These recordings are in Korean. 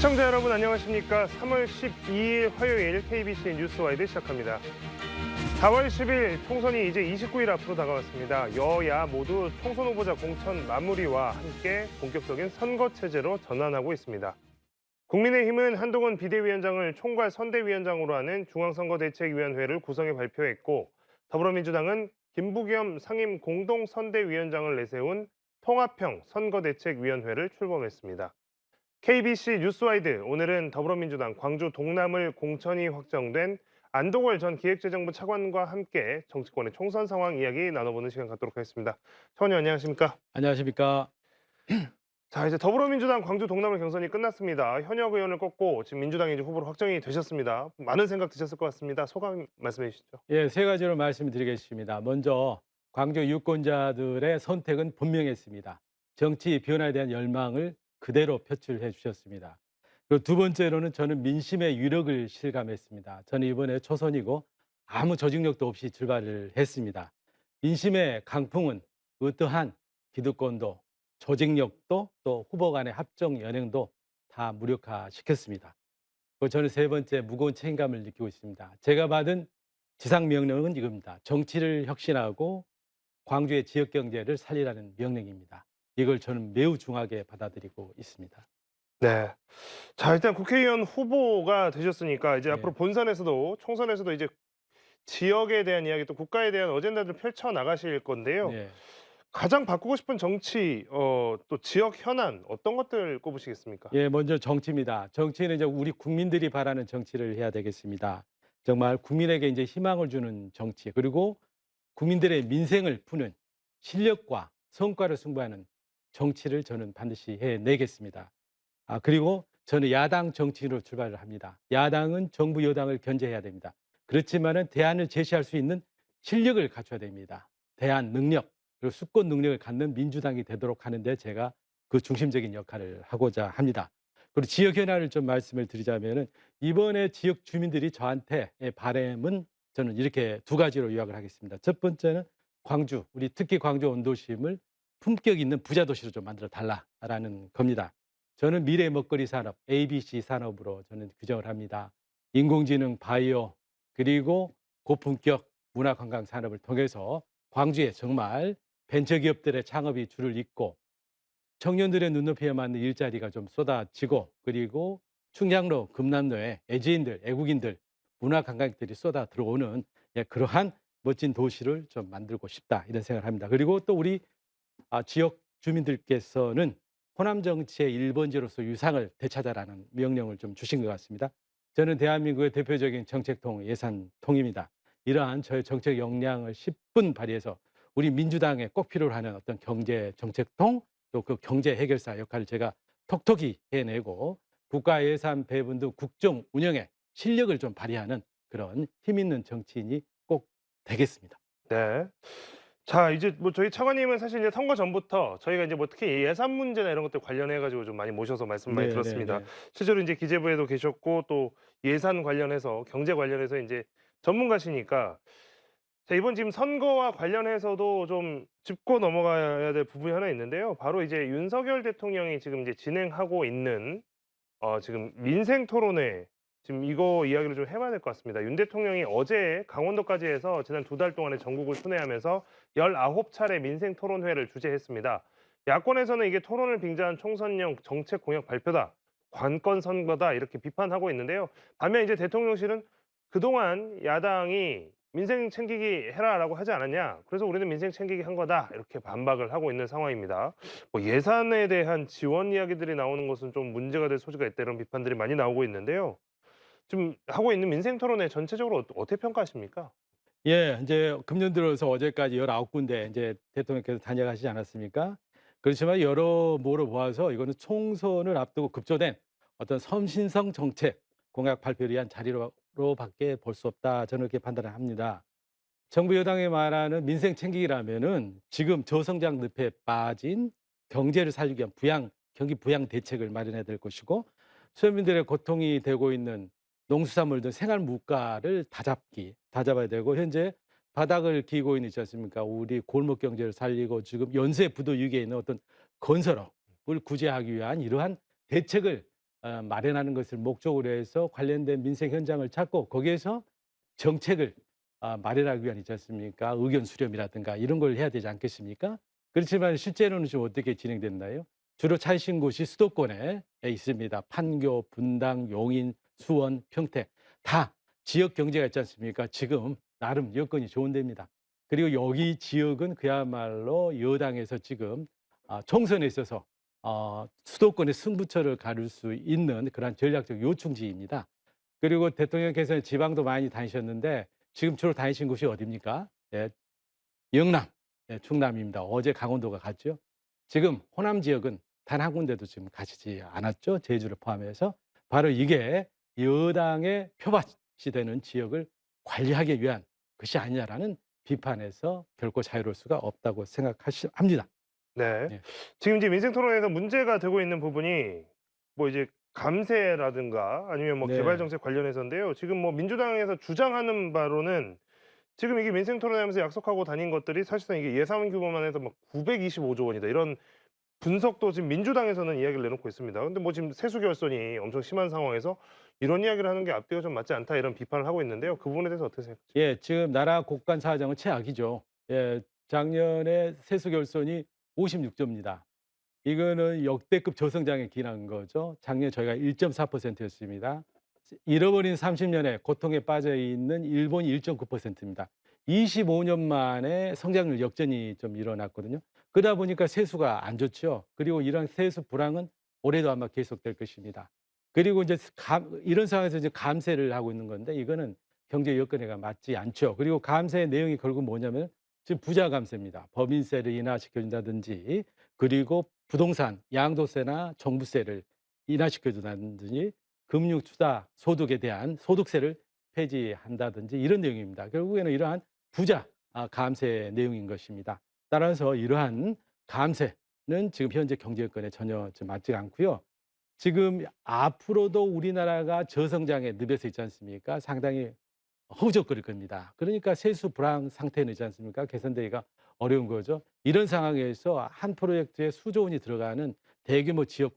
시청자 여러분 안녕하십니까? 3월 12일 화요일 KBC 뉴스와이드 시작합니다. 4월 10일 총선이 이제 29일 앞으로 다가왔습니다. 여야 모두 총선 후보자 공천 마무리와 함께 본격적인 선거 체제로 전환하고 있습니다. 국민의힘은 한동훈 비대위원장을 총괄 선대위원장으로 하는 중앙선거대책위원회를 구성해 발표했고, 더불어민주당은 김부겸 상임 공동선대위원장을 내세운 통합형 선거대책위원회를 출범했습니다. KBC 뉴스와이드, 오늘은 더불어민주당 광주 동남을 공천이 확정된 안동월 전 기획재정부 차관과 함께 정치권의 총선 상황 이야기 나눠보는 시간 갖도록 하겠습니다. 차관님 안녕하십니까? 안녕하십니까. 자, 이제 더불어민주당 광주 동남을 경선이 끝났습니다. 현역 의원을 꺾고 지금 민주당이 이제 후보로 확정이 되셨습니다. 많은 생각 드셨을 것 같습니다. 소감 말씀해 주시죠. 예, 세 가지로 말씀드리겠습니다. 먼저 광주 유권자들의 선택은 분명했습니다. 정치 변화에 대한 열망을 그대로 표출해 주셨습니다. 그리고 두 번째로는 저는 민심의 위력을 실감했습니다. 저는 이번에 초선이고 아무 조직력도 없이 출발을 했습니다. 민심의 강풍은 어떠한 기득권도 조직력도 또 후보 간의 합정 연행도 다 무력화시켰습니다. 그리고 저는 세 번째 무거운 책임감을 느끼고 있습니다. 제가 받은 지상 명령은 이겁니다. 정치를 혁신하고 광주의 지역 경제를 살리라는 명령입니다. 이걸 저는 매우 중하게 받아들이고 있습니다. 네. 자, 일단 국회의원 후보가 되셨으니까 이제 네. 앞으로 본선에서도 총선에서도 이제 지역에 대한 이야기 또 국가에 대한 어젠다를 펼쳐 나가실 건데요. 네. 가장 바꾸고 싶은 정치, 또 지역 현안 어떤 것들 꼽으시겠습니까? 예, 먼저 정치입니다. 정치는 이제 우리 국민들이 바라는 정치를 해야 되겠습니다. 정말 국민에게 이제 희망을 주는 정치, 그리고 국민들의 민생을 푸는 실력과 성과를 승부하는 정치를 저는 반드시 해내겠습니다. 그리고 저는 야당 정치인으로 출발을 합니다. 야당은 정부 여당을 견제해야 됩니다. 그렇지만은 대안을 제시할 수 있는 실력을 갖춰야 됩니다. 대안 능력, 그리고 수권 능력을 갖는 민주당이 되도록 하는데 제가 그 중심적인 역할을 하고자 합니다. 그리고 지역 현안을 좀 말씀을 드리자면은 이번에 지역 주민들이 저한테 바램은 저는 이렇게 두 가지로 요약을 하겠습니다. 첫 번째는 광주, 우리 특히 광주 원도심을 품격 있는 부자 도시로 좀 만들어 달라라는 겁니다. 저는 미래 먹거리 산업, ABC 산업으로 저는 규정을 합니다. 인공지능, 바이오, 그리고 고품격 문화관광 산업을 통해서 광주에 정말 벤처기업들의 창업이 줄을 잇고 청년들의 눈높이에 맞는 일자리가 좀 쏟아지고, 그리고 충장로, 금남로에 애지인들, 애국인들, 문화관광객들이 쏟아 들어오는 그러한 멋진 도시를 좀 만들고 싶다, 이런 생각을 합니다. 그리고 또 우리 지역 주민들께서는 호남 정치의 1번지로서 유상을 되찾아라는 명령을 좀 주신 것 같습니다. 저는 대한민국의 대표적인 정책통, 예산통입니다. 이러한 저의 정책 역량을 10분 발휘해서 우리 민주당에 꼭 필요로 하는 어떤 경제 정책통, 또 그 경제 해결사 역할을 제가 톡톡히 해내고 국가 예산 배분 등 국정 운영에 실력을 좀 발휘하는 그런 힘 있는 정치인이 꼭 되겠습니다. 네. 자, 이제 뭐 저희 차관님은 사실 이제 선거 전부터 저희가 이제 뭐 특히 예산 문제나 이런 것들 관련해 가지고 좀 많이 모셔서 말씀 많이 들었습니다. 네네네. 실제로 이제 기재부에도 계셨고 또 예산 관련해서 경제 관련해서 이제 전문가시니까, 자, 이번 지금 선거와 관련해서도 좀 짚고 넘어가야 될 부분이 하나 있는데요. 바로 이제 윤석열 대통령이 지금 이제 진행하고 있는 지금 민생 토론회, 지금 이거 이야기를 좀 해봐야 될 것 같습니다. 윤 대통령이 어제 강원도까지 해서 지난 2달 동안에 전국을 순회하면서 19차례 민생 토론회를 주재했습니다. 야권에서는 이게 토론을 빙자한 총선용 정책 공약 발표다, 관건 선거다, 이렇게 비판하고 있는데요. 반면 이제 대통령실은 그동안 야당이 민생 챙기기 해라라고 하지 않았냐, 그래서 우리는 민생 챙기기 한 거다, 이렇게 반박을 하고 있는 상황입니다. 뭐 예산에 대한 지원 이야기들이 나오는 것은 좀 문제가 될 소지가 있다, 이런 비판들이 많이 나오고 있는데요. 지금 하고 있는 민생 토론회 전체적으로 어떻게 평가하십니까? 예. 이제 금년 들어서 어제까지 19군데 이제 대통령께서 다녀가시지 않았습니까? 그렇지만 여러모로 보아서 이거는 총선을 앞두고 급조된 어떤 섬신성 정책 공약 발표를 위한 자리로 밖에 볼 수 없다, 저는 그렇게 판단을 합니다. 정부 여당이 말하는 민생 챙기기라면은 지금 저성장 늪에 빠진 경제를 살리기 위한 경기 부양 대책을 마련해야 될 것이고, 서민들의 고통이 되고 있는 농수산물 등 생활 물가를 다잡아야 되고, 현재 바닥을 기고 있는 있지 않습니까? 우리 골목 경제를 살리고 지금 연쇄 부도 위기에 있는 어떤 건설업을 구제하기 위한 이러한 대책을 마련하는 것을 목적으로 해서 관련된 민생 현장을 찾고 거기에서 정책을 마련하기 위한 있지 않습니까? 의견 수렴이라든가 이런 걸 해야 되지 않겠습니까? 그렇지만 실제로는 좀 어떻게 진행됐나요? 주로 찾으신 곳이 수도권에 있습니다. 판교, 분당, 용인, 수원, 평택 다 지역 경제가 있지 않습니까? 지금 나름 여건이 좋은 데입니다. 그리고 여기 지역은 그야말로 여당에서 지금 총선에 있어서 수도권의 승부처를 가를 수 있는 그런 전략적 요충지입니다. 그리고 대통령께서는 지방도 많이 다니셨는데 지금 주로 다니신 곳이 어디입니까? 예, 영남, 충남입니다. 어제 강원도가 갔죠. 지금 호남 지역은 단 한 군데도 지금 가시지 않았죠. 제주를 포함해서. 바로 이게 여당의 표밭이 되는 지역을 관리하기 위한 것이 아니냐라는 비판에서 결코 자유로울 수가 없다고 생각합니다. 네. 네. 지금 이제 민생 토론에서 문제가 되고 있는 부분이 뭐 이제 감세라든가 아니면 뭐 개발 네. 정책 관련해서인데요. 지금 뭐 민주당에서 주장하는 바로는 지금 이게 민생 토론하면서 약속하고 다닌 것들이 사실상 이게 예산 규모만 해도 막 925조 원이다. 이런 분석도 지금 민주당에서는 이야기를 내놓고 있습니다. 근데 뭐 지금 세수 결손이 엄청 심한 상황에서 이런 이야기를 하는 게 앞뒤가 좀 맞지 않다 이런 비판을 하고 있는데요. 그 부분에 대해서 어떻게 생각하세요? 예, 지금 나라 곳간 사정은 최악이죠. 예, 작년에 세수 결손이 56조입니다. 이거는 역대급 저성장에 기인한 거죠. 작년 저희가 1.4%였습니다. 잃어버린 30년의 고통에 빠져 있는 일본이 1.9%입니다. 25년 만에 성장률 역전이 좀 일어났거든요. 그러다 보니까 세수가 안 좋죠. 그리고 이런 세수 불황은 올해도 아마 계속될 것입니다. 그리고 이제 이런 상황에서 이제 감세를 하고 있는 건데 이거는 경제 여건에가 맞지 않죠. 그리고 감세의 내용이 결국 뭐냐면 지금 부자 감세입니다. 법인세를 인하시켜준다든지 그리고 부동산, 양도세나 종부세를 인하시켜준다든지 금융 투자 소득에 대한 소득세를 폐지한다든지 이런 내용입니다. 결국에는 이러한 부자 감세 내용인 것입니다. 따라서 이러한 감세는 지금 현재 경제 여건에 전혀 좀 맞지 않고요. 지금 앞으로도 우리나라가 저성장의 늪에서 있지 않습니까? 상당히 허우적거릴 겁니다. 그러니까 세수 불황 상태는 있지 않습니까? 개선되기가 어려운 거죠. 이런 상황에서 한 프로젝트에 수조 원이 들어가는 대규모 지역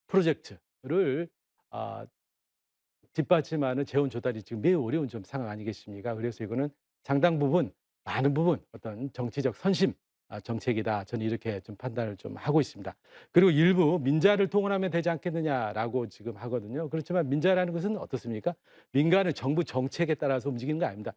프로젝트를 아 뒷받침하는 재원 조달이 지금 매우 어려운 좀 상황 아니겠습니까? 그래서 이거는 상당 부분, 많은 부분 어떤 정치적 선심 정책이다. 저는 이렇게 좀 판단을 좀 하고 있습니다. 그리고 일부 민자를 동원하면 되지 않겠느냐라고 지금 하거든요. 그렇지만 민자라는 것은 어떻습니까? 민간은 정부 정책에 따라서 움직이는 거 아닙니다.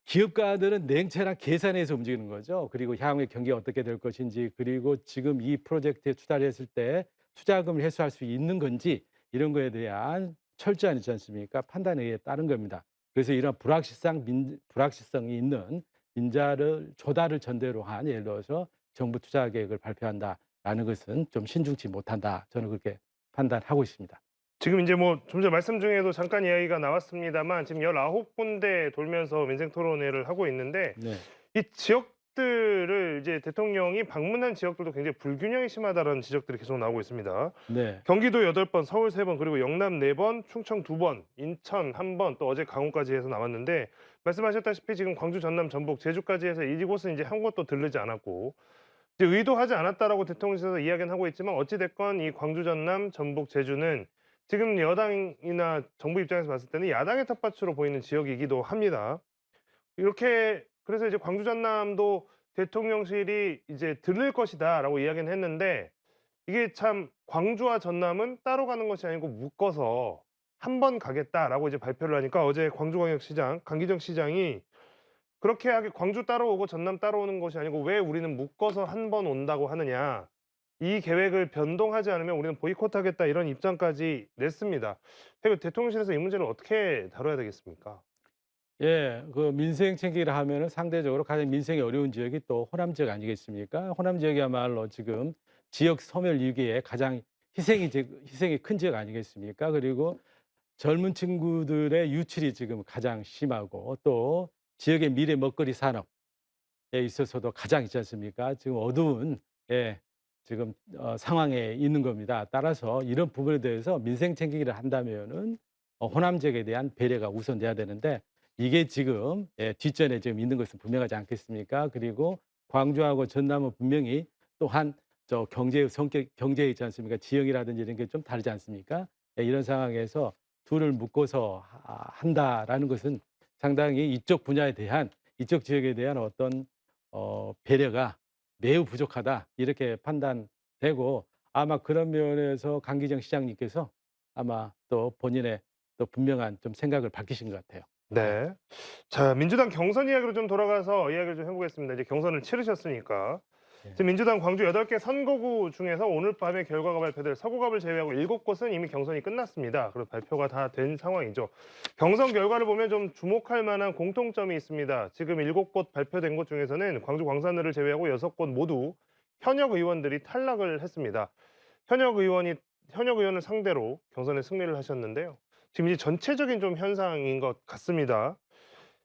기업가들은 냉철한 계산해서 움직이는 거죠. 그리고 향후의 경기가 어떻게 될 것인지, 그리고 지금 이 프로젝트에 투자를 했을 때 투자금을 회수할 수 있는 건지 이런 거에 대한 철저한 있지 않습니까? 판단에 따른 겁니다. 그래서 이런 불확실성이 있는 민자를 조달을 전제로 한 예를 들어서 정부 투자 계획을 발표한다라는 것은 좀 신중치 못한다. 저는 그렇게 판단하고 있습니다. 지금 이제 뭐 좀 전 말씀 중에도 잠깐 이야기가 나왔습니다만 지금 19 군데 돌면서 민생 토론회를 하고 있는데 네. 이 지역들을 이제 대통령이 방문한 지역들도 굉장히 불균형이 심하다는 지적들이 계속 나오고 있습니다. 네. 경기도 8번, 서울 3번, 그리고 영남 4번, 충청 2번, 인천 1번, 또 어제 강원까지 해서 나왔는데 말씀하셨다시피 지금 광주, 전남, 전북, 제주까지 해서 이곳은 이제 한 곳도 들르지 않았고 이제 의도하지 않았다라고 대통령실에서 이야기는 하고 있지만 어찌 됐건 이 광주, 전남, 전북, 제주는 지금 여당이나 정부 입장에서 봤을 때는 야당의 텃밭으로 보이는 지역이기도 합니다. 이렇게 그래서 이제 광주, 전남도 대통령실이 이제 "들를 것이다."라고 이야기는 했는데 이게 참 광주와 전남은 따로 가는 것이 아니고 묶어서 "한 번 가겠다."라고 이제 발표를 하니까 어제 광주광역시장 강기정 시장이 "그렇게 하기 광주 따로 오고 전남 따로 오는 것이 아니고 왜 우리는 묶어서 한 번 온다고 하느냐. 이 계획을 변동하지 않으면 우리는 보이콧하겠다." 이런 입장까지 냈습니다. 대통령실에서 이 문제를 어떻게 다뤄야 되겠습니까? 예. 그 민생 챙기라 하면은 상대적으로 가장 민생이 어려운 지역이 또 호남 지역 아니겠습니까? 호남 지역이야말로 지금 지역 소멸 위기에 가장 희생이 큰 지역 아니겠습니까? 그리고 젊은 친구들의 유출이 지금 가장 심하고 또 지역의 미래 먹거리 산업에 있어서도 가장 있지 않습니까? 지금 어두운 지금 상황에 있는 겁니다. 따라서 이런 부분에 대해서 민생 챙기기를 한다면은 호남 지역에 대한 배려가 우선돼야 되는데 이게 지금 뒷전에 지금 있는 것은 분명하지 않겠습니까? 그리고 광주하고 전남은 분명히 또한 저 경제의 성격 경제 있지 않습니까? 지형이라든지 이런 게 좀 다르지 않습니까? 예 이런 상황에서 둘을 묶어서 한다라는 것은 상당히 이쪽 분야에 대한 이쪽 지역에 대한 어떤 배려가 매우 부족하다 이렇게 판단되고 아마 그런 면에서 강기정 시장님께서 아마 또 본인의 또 분명한 좀 생각을 밝히신 것 같아요. 네. 네. 자, 민주당 경선 이야기로 좀 돌아가서 이야기를 좀 해 보겠습니다. 이제 경선을 치르셨으니까. 네. 지금 민주당 광주 8개 선거구 중에서 오늘 밤에 결과가 발표될 서구갑을 제외하고 7곳은 이미 경선이 끝났습니다. 그리고 발표가 다 된 상황이죠. 경선 결과를 보면 좀 주목할 만한 공통점이 있습니다. 지금 7곳 발표된 곳 중에서는 광주 광산을을 제외하고 6곳 모두 현역 의원들이 탈락을 했습니다. 현역 의원을 상대로 경선에 승리를 하셨는데요. 지금 이제 전체적인 좀 현상인 것 같습니다.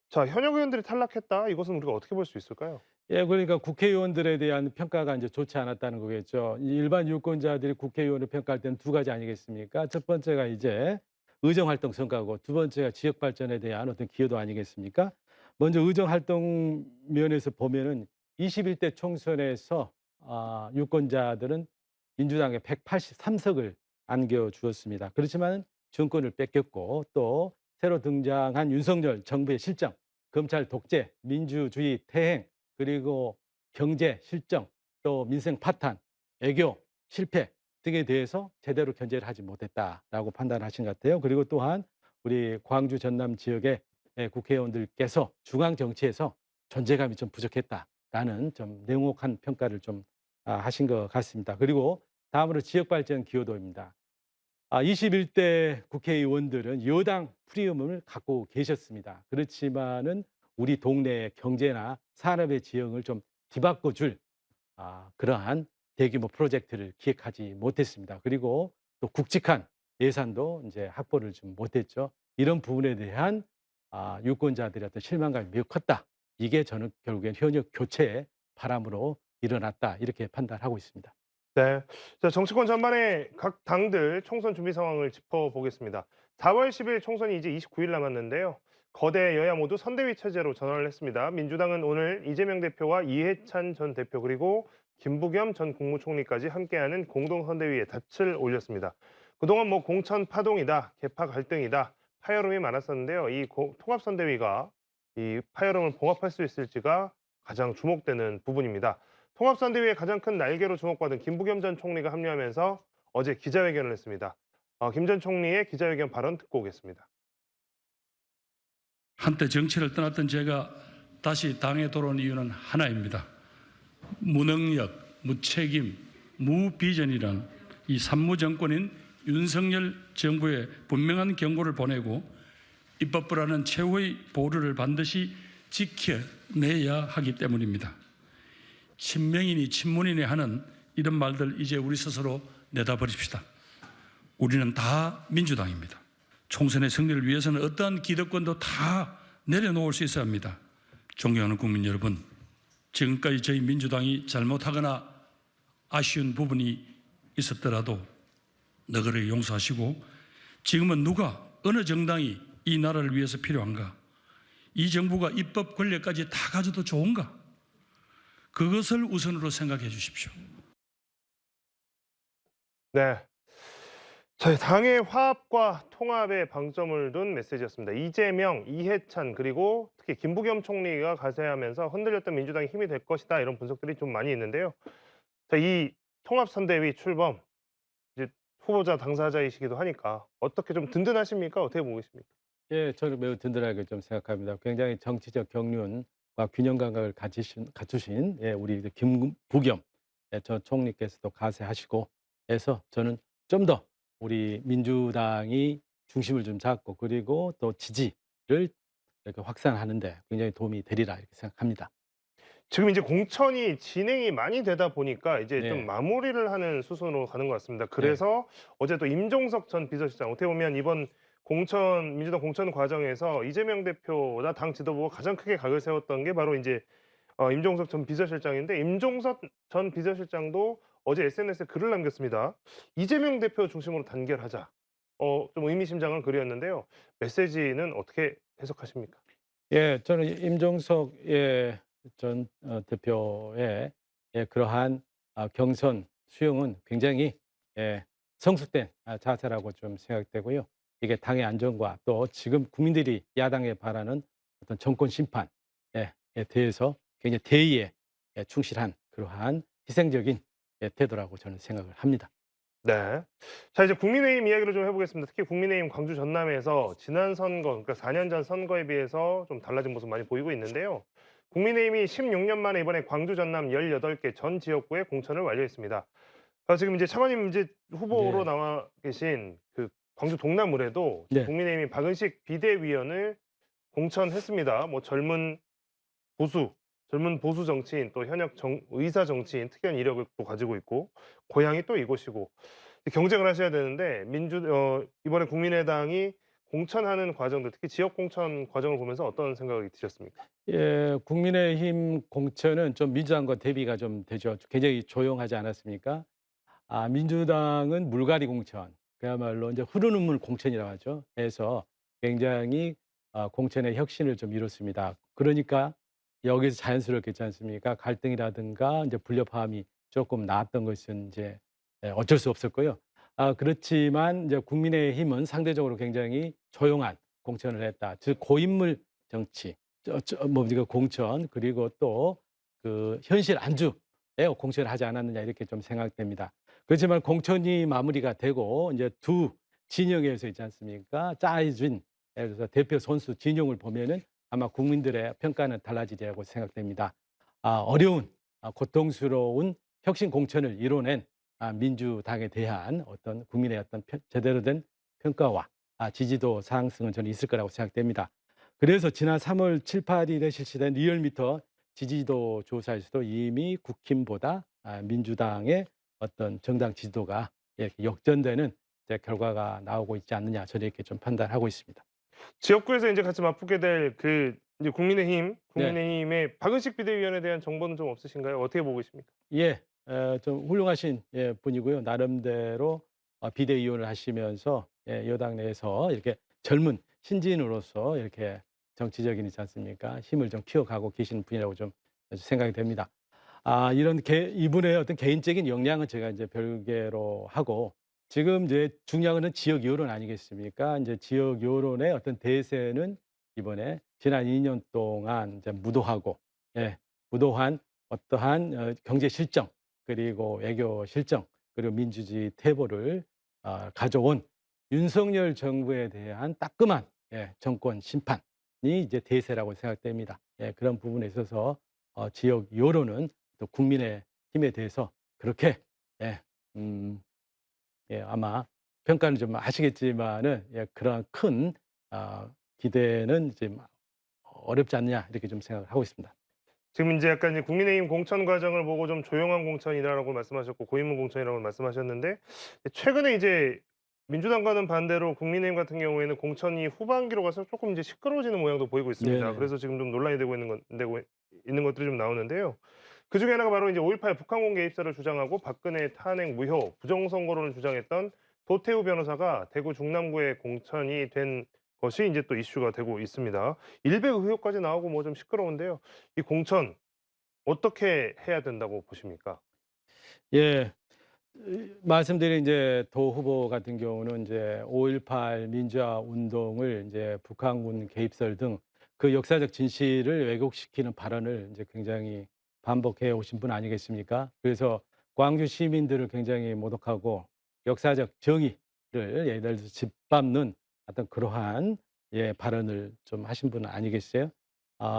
자, 현역 의원들이 탈락했다. 이것은 우리가 어떻게 볼 수 있을까요? 예 그러니까 국회의원들에 대한 평가가 이제 좋지 않았다는 거겠죠. 이 일반 유권자들이 국회의원을 평가할 때는 두 가지 아니겠습니까? 첫 번째가 이제 의정 활동 성과고 두 번째가 지역 발전에 대한 어떤 기여도 아니겠습니까? 먼저 의정 활동 면에서 보면은 21대 총선에서 유권자들은 민주당에 183석을 안겨 주었습니다. 그렇지만 정권을 뺏겼고 또 새로 등장한 윤석열 정부의 실정, 검찰 독재, 민주주의 퇴행 그리고 경제 실정, 또 민생 파탄, 애교 실패 등에 대해서 제대로 견제를 하지 못했다라고 판단하신 것 같아요. 그리고 또한 우리 광주 전남 지역의 국회의원들께서 중앙 정치에서 존재감이 좀 부족했다라는 좀 냉혹한 평가를 좀 하신 것 같습니다. 그리고 다음으로 지역 발전 기여도입니다. 21대 국회의원들은 여당 프리미엄을 갖고 계셨습니다. 그렇지만은 우리 동네의 경제나 산업의 지형을 좀 뒤바꿔 줄 그러한 대규모 프로젝트를 기획하지 못했습니다. 그리고 또 굵직한 예산도 이제 확보를 좀 못했죠. 이런 부분에 대한 유권자들의 어떤 실망감이 매우 컸다. 이게 저는 결국엔 현역 교체의 바람으로 일어났다 이렇게 판단하고 있습니다. 네. 자, 정치권 전반의 각 당들 총선 준비 상황을 짚어보겠습니다. 4월 10일 총선이 이제 29일 남았는데요. 거대 여야 모두 선대위 체제로 전환을 했습니다. 민주당은 오늘 이재명 대표와 이해찬 전 대표 그리고 김부겸 전 국무총리까지 함께하는 공동선대위에 닻을 올렸습니다. 그동안 뭐 공천 파동이다, 개파 갈등이다, 파열음이 많았었는데요. 이 통합선대위가 이 파열음을 봉합할 수 있을지가 가장 주목되는 부분입니다. 통합선대위의 가장 큰 날개로 주목받은 김부겸 전 총리가 합류하면서 어제 기자회견을 했습니다. 김 전 총리의 기자회견 발언 듣고 오겠습니다. 한때 정치를 떠났던 제가 다시 당에 돌아온 이유는 하나입니다. 무능력, 무책임, 무비전이란 이 산무 정권인 윤석열 정부에 분명한 경고를 보내고 입법부라는 최후의 보루를 반드시 지켜내야 하기 때문입니다. 친명이니 친문이니 하는 이런 말들 이제 우리 스스로 내다버립시다. 우리는 다 민주당입니다. 총선의 승리를 위해서는 어떠한 기득권도 다 내려놓을 수 있어야 합니다. 존경하는 국민 여러분, 지금까지 저희 민주당이 잘못하거나 아쉬운 부분이 있었더라도 너그러이 용서하시고 지금은 누가 어느 정당이 이 나라를 위해서 필요한가? 이 정부가 입법 권력까지 다 가져도 좋은가? 그것을 우선으로 생각해 주십시오. 네. 저희 당의 화합과 통합에 방점을 둔 메시지였습니다. 이재명, 이해찬 그리고 특히 김부겸 총리가 가세하면서 흔들렸던 민주당이 힘이 될 것이다 이런 분석들이 좀 많이 있는데요. 자, 이 통합선대위 출범 이제 후보자 당사자이시기도 하니까 어떻게 좀 든든하십니까? 어떻게 보고 계십니까? 예, 저는 매우 든든하게 좀 생각합니다. 굉장히 정치적 경륜과 균형 감각을 갖추신 우리 김부겸 전 총리께서도 가세하시고 해서 저는 좀 더 우리 민주당이 중심을 좀 잡고 그리고 또 지지를 이렇게 확산하는 데 굉장히 도움이 되리라 이렇게 생각합니다. 지금 이제 공천이 진행이 많이 되다 보니까 이제 좀 네. 마무리를 하는 수순으로 가는 것 같습니다. 네. 그래서 어제 또 임종석 전 비서실장 어떻게 보면 이번 민주당 공천 과정에서 이재명 대표나 당 지도부가 가장 크게 각을 세웠던 게 바로 이제 임종석 전 비서실장인데 임종석 전 비서실장도 어제 SNS에 글을 남겼습니다. 이재명 대표 중심으로 단결하자. 좀 의미심장한 글이었는데요. 메시지는 어떻게 해석하십니까? 예, 저는 임종석 전 대표의 그러한 경선 수용은 굉장히 성숙된 자세라고 좀 생각되고요. 이게 당의 안정과 또 지금 국민들이 야당에 바라는 어떤 정권 심판에 대해서 굉장히 대의에 충실한 그러한 희생적인 태도라고 저는 생각을 합니다. 네. 자 이제 국민의힘 이야기를 좀 해 보겠습니다. 특히 국민의힘 광주 전남에서 지난 선거 그러니까 4년 전 선거에 비해서 좀 달라진 모습 많이 보이고 있는데요. 국민의힘이 16년 만에 이번에 광주 전남 18개 전 지역구에 공천을 완료했습니다. 지금 이제 차관님 이제 후보로 네. 나와 계신 그 광주 동남을에도 네. 국민의힘이 박은식 비대위원을 공천했습니다. 뭐 보수, 젊은 보수 정치인 또 현역 의사 정치인 특이한 이력을 또 가지고 있고 고향이 또 이곳이고 경쟁을 하셔야 되는데 이번에 국민의당이 공천하는 과정들 특히 지역 공천 과정을 보면서 어떤 생각이 드셨습니까? 국민의힘 공천은 좀 민주당과 대비가 좀 되죠. 굉장히 조용하지 않았습니까? 민주당은 물갈이 공천, 그야말로 이제 흐르는 물 공천이라고 하죠. 해서 굉장히 공천의 혁신을 좀 이뤘습니다. 그러니까 여기서 자연스럽게 있지 않습니까? 갈등이라든가 이제 불협화음이 조금 나왔던 것은 이제 어쩔 수 없었고요. 그렇지만 이제 국민의힘은 상대적으로 굉장히 조용한 공천을 했다. 즉 고인물 정치, 뭡니까 공천 그리고 또 그 현실 안주에 공천을 하지 않았느냐 이렇게 좀 생각됩니다. 그렇지만 공천이 마무리가 되고 이제 두 진영에서 있지 않습니까? 짜여진 예를 들어서 대표 선수 진영을 보면은 아마 국민들의 평가는 달라지리라고 생각됩니다. 어려운 고통스러운 혁신 공천을 이뤄낸 민주당에 대한 어떤 국민의 어떤 제대로 된 평가와 지지도 상승은 저는 있을 거라고 생각됩니다. 그래서 지난 3월 7, 8일에 실시된 리얼미터 지지도 조사에서도 이미 국힘보다 민주당의 어떤 정당 지지도가 이렇게 역전되는 이제 결과가 나오고 있지 않느냐 저는 이렇게 좀 판단하고 있습니다. 지역구에서 이제 같이 맞붙게 될 이제 네. 국민의힘의 박은식 비대위원에 대한 정보는 좀 없으신가요? 어떻게 보고 계십니까? 좀 훌륭하신 분이고요. 나름대로 비대위원을 하시면서 여당 내에서 이렇게 젊은 신진으로서 이렇게 정치적인 있지 않습니까? 힘을 좀 키워가고 계시는 분이라고 좀 생각이 됩니다. 이런 이분의 어떤 개인적인 역량은 제가 이제 별개로 하고 지금 이제 중요한 거는 지역 여론 아니겠습니까? 이제 지역 여론의 어떤 대세는 이번에 지난 2년 동안 이제 무도한 어떠한 경제 실정 그리고 외교 실정 그리고 민주주의 태보를 가져온 윤석열 정부에 대한 따끔한 정권 심판이 이제 대세라고 생각됩니다. 그런 부분에 있어서 지역 여론은 또 국민의 힘에 대해서 그렇게 예, 음, 아마 평가는 좀 하시겠지만은 그러한 큰 기대는 이제 어렵지 않느냐 이렇게 좀 생각을 하고 있습니다. 지금 인제 약간 이제 국민의힘 공천 과정을 보고 좀 조용한 공천이다라고 말씀하셨고 고인물 공천이라고 말씀하셨는데 최근에 이제 민주당과는 반대로 국민의힘 같은 경우에는 공천이 후반기로 가서 쪼끔 이제 시끄러워지는 모양도 보이고 있습니다. 네네. 그래서 지금 좀 논란이 되고 있는 것들이 좀 나오는데요. 그중에 하나가 바로 이제 5.18 북한군 개입설을 주장하고 박근혜 탄핵 무효, 부정선거론을 주장했던 도태우 변호사가 대구 중남구에 공천이 된 것이 인제 또 이슈가 되고 있습니다. 일배 의혹까지 나오고 뭐 좀 시끄러운데요. 이 공천 어떻게 해야 된다고 보십니까? 예. 말씀드린 이제 도 후보 같은 경우는 이제 5.18 민주화 운동을 이제 북한군 개입설 등 그 역사적 진실을 왜곡시키는 발언을 이제 굉장히 반복해 오신 분 아니겠습니까? 그래서 광주 시민들을 굉장히 모독하고 역사적 정의를 예를 들어서 짓밟는 어떤 그러한 발언을 좀 하신 분 아니겠어요?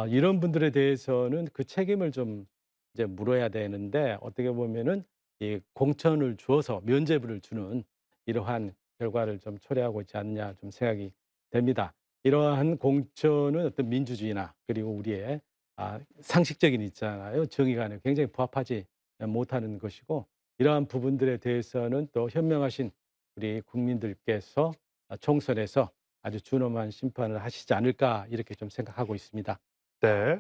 이런 분들에 대해서는 그 책임을 좀 이제 물어야 되는데 어떻게 보면은 이 공천을 주어서 면죄부를 주는 이러한 결과를 좀 초래하고 있지 않느냐 좀 생각이 됩니다. 이러한 공천은 어떤 민주주의나 그리고 우리의 상식적인 있잖아요. 정의관에 굉장히 부합하지 못하는 것이고 이러한 부분들에 대해서는 또 현명하신 우리 국민들께서 총선에서 아주 준엄한 심판을 하시지 않을까 이렇게 좀 생각하고 있습니다. 네.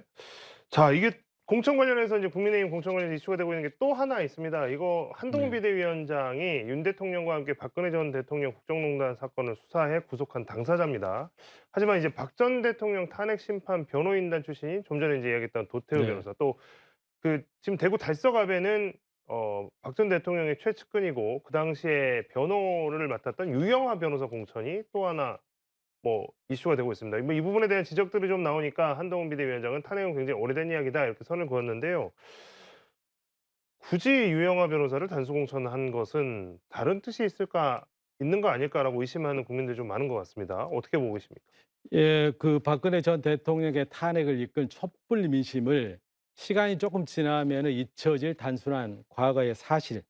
자 이게 공천 관련해서 이제 국민의힘 공천 관련해서 이슈가 되고 있는 게 또 하나 있습니다. 이거 한동훈 네. 비대위원장이 윤 대통령과 함께 박근혜 전 대통령 국정농단 사건을 수사해 구속한 당사자입니다. 하지만 이제 박 전 대통령 탄핵 심판 변호인단 출신인 좀 전에 이제 이야기했던 도태우 네. 변호사 또 지금 대구 달서갑에는 박 전 대통령의 최측근이고 그 당시에 변호를 맡았던 유영하 변호사 공천이 또 하나 뭐 이슈가 되고 있습니다. 뭐 이 부분에 대한 지적들이 좀 나오니까 한동훈 비대위원장은 "탄핵은 굉장히 오래된 이야기다." 이렇게 선을 그었는데요. 굳이 유영하 변호사를 단수 공천한 것은 '다른 뜻이 있는 거 아닐까.'라고 의심하는 국민들이 좀 많은 것 같습니다. 어떻게 보고 계십니까? 예, 그 박근혜 전 대통령의 탄핵을 이끈 촛불 민심을 시간이 조금 지나면은 잊혀질 단순한 과거의 사실로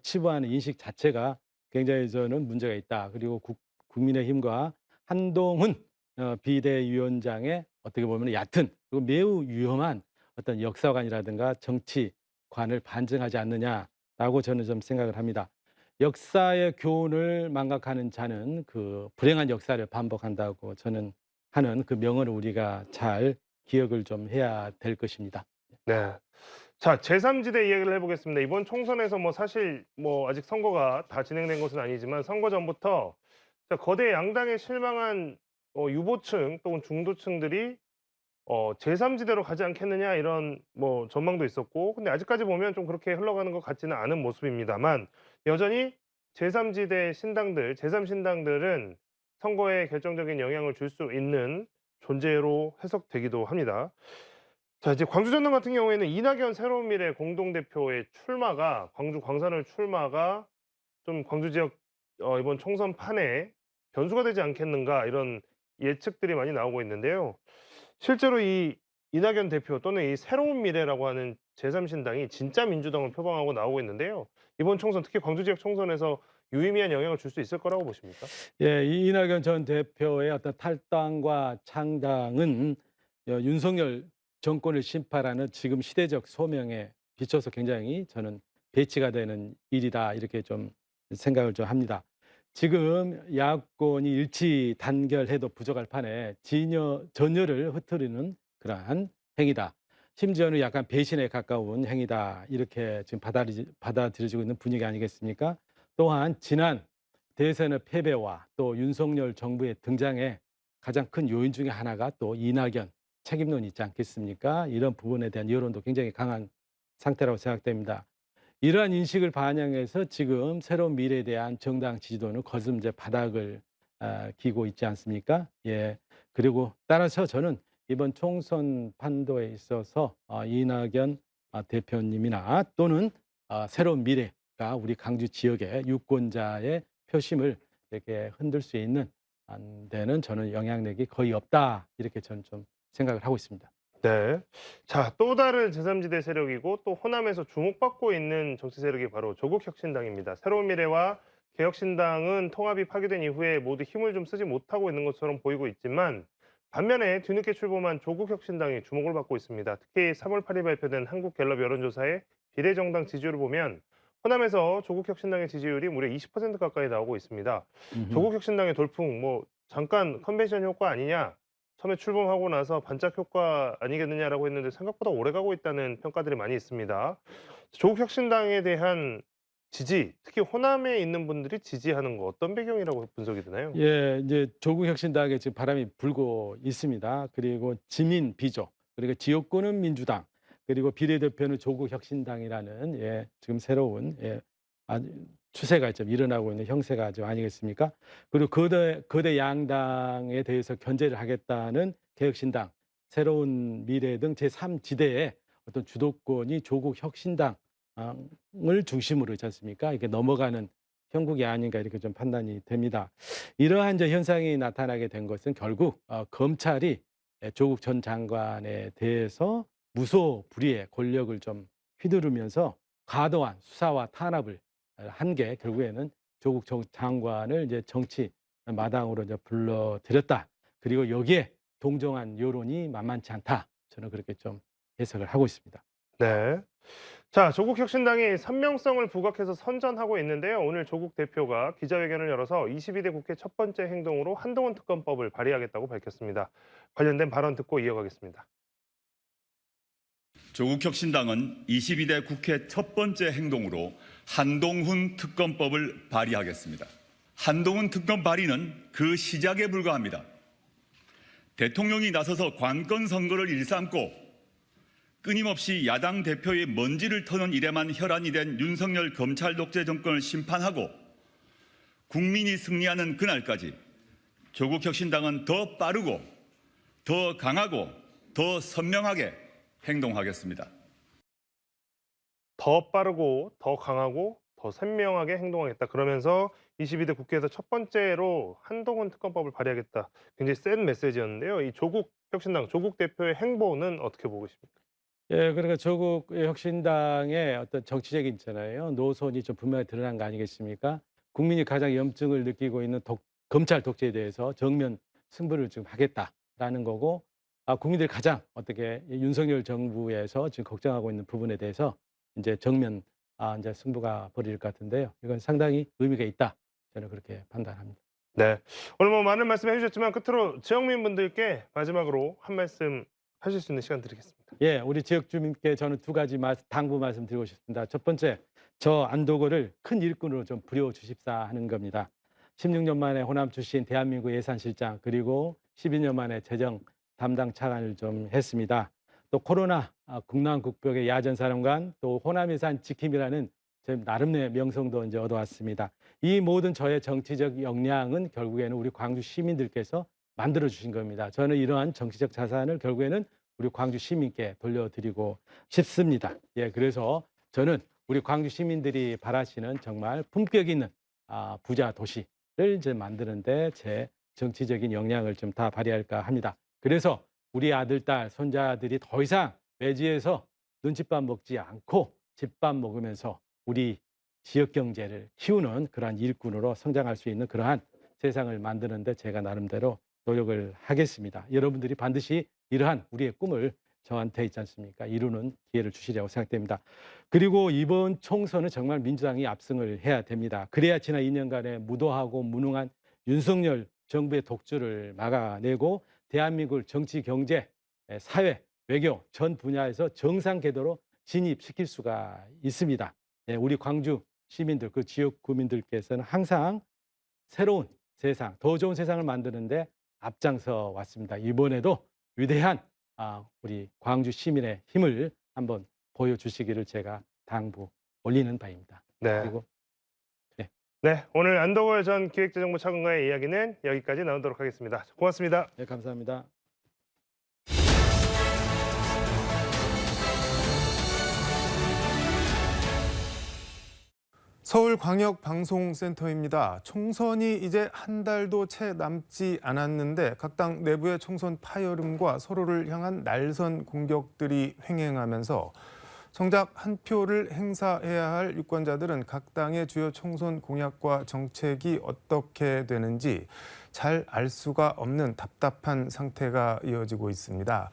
치부하는 인식 자체가 굉장히 저는 문제가 있다. 그리고 국민의힘과 한동훈 비대위원장의 어떻게 보면 얕은 그리고 매우 위험한 어떤 역사관이라든가 정치관을 반증하지 않느냐라고 저는 좀 생각을 합니다. 역사의 교훈을 망각하는 자는 그 불행한 역사를 반복한다고 저는 하는 그 명언을 우리가 잘 기억을 좀 해야 될 것입니다. 네. 자, 제3지대 이야기를 해 보겠습니다. 이번 총선에서 뭐 사실 뭐 아직 선거가 다 진행된 것은 아니지만 선거 전부터 거대 양당에 실망한 유보층 또는 중도층들이 "제3지대로 가지 않겠느냐." 이런 뭐 전망도 있었고, 근데 아직까지 보면 좀 그렇게 흘러가는 것 같지는 않은 모습입니다만 여전히 제3지대 신당들, 제3신당들은 선거에 결정적인 영향을 줄 수 있는 존재로 해석되기도 합니다. 자, 이제 광주 전남 같은 경우에는 이낙연 새로운 미래 공동대표의 출마가, 광주 광산을 출마가 좀 광주 지역 이번 총선 판에 변수가 되지 않겠는가, 이런 예측들이 많이 나오고 있는데요. 실제로 이 이낙연 대표 또는 이 새로운 미래라고 하는 제3신당이 진짜 민주당을 표방하고 나오고 있는데요. 이번 총선, 특히 광주 지역 총선에서 유의미한 영향을 줄 수 있을 거라고 보십니까? 예, 이 이낙연 전 대표의 어떤 탈당과 창당은 윤석열 정권을 심판하는 지금 시대적 소명에 비춰서 굉장히 저는 배치가 되는 일이다 이렇게 좀 생각을 좀 합니다. 지금 야권이 일치 단결해도 부족할 판에 전열을 흩트리는 그러한 행위다. 심지어는 약간 배신에 가까운 행위다 이렇게 지금 받아들여지고 있는 분위기 아니겠습니까? 또한 지난 대선의 패배와 또 윤석열 정부의 등장에 가장 큰 요인 중에 하나가 또 이낙연 책임론이 있지 않겠습니까? 이런 부분에 대한 여론도 굉장히 강한 상태라고 생각됩니다. 이러한 인식을 반영해서 지금 새로운 미래에 대한 정당 지지도는 거듭 이제 바닥을 기고 있지 않습니까? 예. 그리고 따라서 저는 이번 총선 판도에 있어서 이낙연 대표님이나 또는 새로운 미래가 우리 광주 지역의 유권자의 표심을 이렇게 흔들 수 있는 데는 저는 영향력이 거의 없다 이렇게 저는 좀 생각을 하고 있습니다. 네. 자, 또 다른 제3지대 세력이고 또 호남에서 주목받고 있는 정치 세력이 바로 조국혁신당입니다. 새로운 미래와 개혁신당은 통합이 파기된 이후에 모두 힘을 좀 쓰지 못하고 있는 것처럼 보이고 있지만, 반면에 뒤늦게 출범한 조국혁신당이 주목을 받고 있습니다. 특히 3월 8일 발표된 한국갤럽 여론조사의 비례정당 지지율을 보면 호남에서 조국혁신당의 지지율이 무려 20% 가까이 나오고 있습니다. 음흠. 조국혁신당의 돌풍, 뭐 잠깐 컨벤션 효과 아니냐, 처음에 출범하고 나서 반짝 효과 아니겠느냐라고 했는데 생각보다 오래가고 있다는 평가들이 많이 있습니다. 조국혁신당에 대한 지지, 특히 호남에 있는 분들이 지지하는 거, 어떤 배경이라고 분석이 되나요? 예, 이제 조국 혁신당에 지금 바람이 불고 있습니다. 그리고 지민 비조, 그리고 지역구는 민주당, 그리고 비례대표는 조국 혁신당이라는 지금 새로운 아주 추세가 좀 일어나고 있는 형세가 좀 아니겠습니까? 그리고 거대 양당에 대해서 견제를 하겠다는 개혁신당, 새로운 미래 등 제3지대의 어떤 주도권이 조국 혁신당을 중심으로 있지 않습니까? 이렇게 넘어가는 형국이 아닌가 이렇게 좀 판단이 됩니다. 이러한 이제 현상이 나타나게 된 것은 결국 검찰이 조국 전 장관에 대해서 무소불위의 권력을 좀 휘두르면서 과도한 수사와 탄압을 한 게 결국에는 조국 전 장관을 이제 정치 마당으로 이제 불러들였다. 그리고 여기에 동정한 여론이 만만치 않다. 저는 그렇게 좀 해석을 하고 있습니다. 네. 자, 조국혁신당이 선명성을 부각해서 선전하고 있는데요. 오늘 조국 대표가 기자회견을 열어서 22대 국회 첫 번째 행동으로 한동훈 특검법을 발의하겠다고 밝혔습니다. 관련된 발언 듣고 이어가겠습니다. 조국혁신당은 22대 국회 첫 번째 행동으로 한동훈 특검법을 발의하겠습니다. 한동훈 특검 발의는 그 시작에 불과합니다. 대통령이 나서서 관건 선거를 일삼고 끊임없이 야당 대표의 먼지를 터는 일에만 혈안이 된 윤석열 검찰 독재 정권을 심판하고 국민이 승리하는 그날까지 조국혁신당은 더 빠르고 더 강하고 더 선명하게 행동하겠습니다. 더 빠르고 더 강하고 더 선명하게 행동하겠다. 그러면서 22대 국회에서 첫 번째로 한동훈 특검법을 발의하겠다. 굉장히 센 메시지였는데요. 이 조국 혁신당 조국 대표의 행보는 어떻게 보고 계십니까? 예, 그러니까 조국 혁신당의 어떤 정치적인 있잖아요. 노선이 좀 분명히 드러난 거 아니겠습니까? 국민이 가장 염증을 느끼고 있는 검찰 독재에 대해서 정면 승부를 지금 하겠다라는 거고, 국민들이 가장 어떻게 윤석열 정부에서 지금 걱정하고 있는 부분에 대해서 이제 정면 이제 승부가 벌어질 것 같은데요. 이건 상당히 의미가 있다. 저는 그렇게 판단합니다. 네. 오늘 뭐 많은 말씀 해주셨지만 끝으로 지역민 분들께 마지막으로 한 말씀 하실 수 있는 시간 드리겠습니다. 예, 우리 지역 주민께 저는 두 가지 당부 말씀드리고 싶습니다. 첫 번째, 저 안도구를 큰 일꾼으로 좀 부려주십사 하는 겁니다. 16년 만에 호남 출신 대한민국 예산실장, 그리고 12년 만에 재정 담당 차관을 좀 했습니다. 또 코로나 국난 극복의 야전사령관, 또 호남 예산 지킴이라는 제 나름의 명성도 이제 얻어왔습니다. 이 모든 저의 정치적 역량은 결국에는 우리 광주 시민들께서 만들어 주신 겁니다. 저는 이러한 정치적 자산을 결국에는 우리 광주 시민께 돌려드리고 싶습니다. 예, 그래서 저는 우리 광주 시민들이 바라시는 정말 품격 있는 부자 도시를 이제 만드는데 제 정치적인 역량을 좀 다 발휘할까 합니다. 그래서 우리 아들, 딸, 손자들이 더 이상 외지에서 눈칫밥 먹지 않고 집밥 먹으면서 우리 지역 경제를 키우는 그러한 일꾼으로 성장할 수 있는 그러한 세상을 만드는데 제가 나름대로 노력을 하겠습니다. 여러분들이 반드시 이러한 우리의 꿈을 저한테 있지 않습니까? 이루는 기회를 주시리라고 생각됩니다. 그리고 이번 총선은 정말 민주당이 압승을 해야 됩니다. 그래야 지난 2년간의 무도하고 무능한 윤석열 정부의 독주를 막아내고 대한민국을 정치, 경제, 사회, 외교 전 분야에서 정상 궤도로 진입시킬 수가 있습니다. 우리 광주 시민들, 그 지역 구민들께서는 항상 새로운 세상, 더 좋은 세상을 만드는데 앞장서 왔습니다. 이번에도 위대한 우리 광주 시민의 힘을 한번 보여주시기를 제가 당부 올리는 바입니다. 네. 그리고 네, 오늘 안도구 전 기획재정부 차관과의 이야기는 여기까지 나누도록 하겠습니다. 고맙습니다. 네, 감사합니다. 서울광역방송센터입니다. 총선이 이제 한 달도 채 남지 않았는데 각 당 내부의 총선 파열음과 서로를 향한 날선 공격들이 횡행하면서 정작 한 표를 행사해야 할 유권자들은 각 당의 주요 총선 공약과 정책이 어떻게 되는지 잘 알 수가 없는 답답한 상태가 이어지고 있습니다.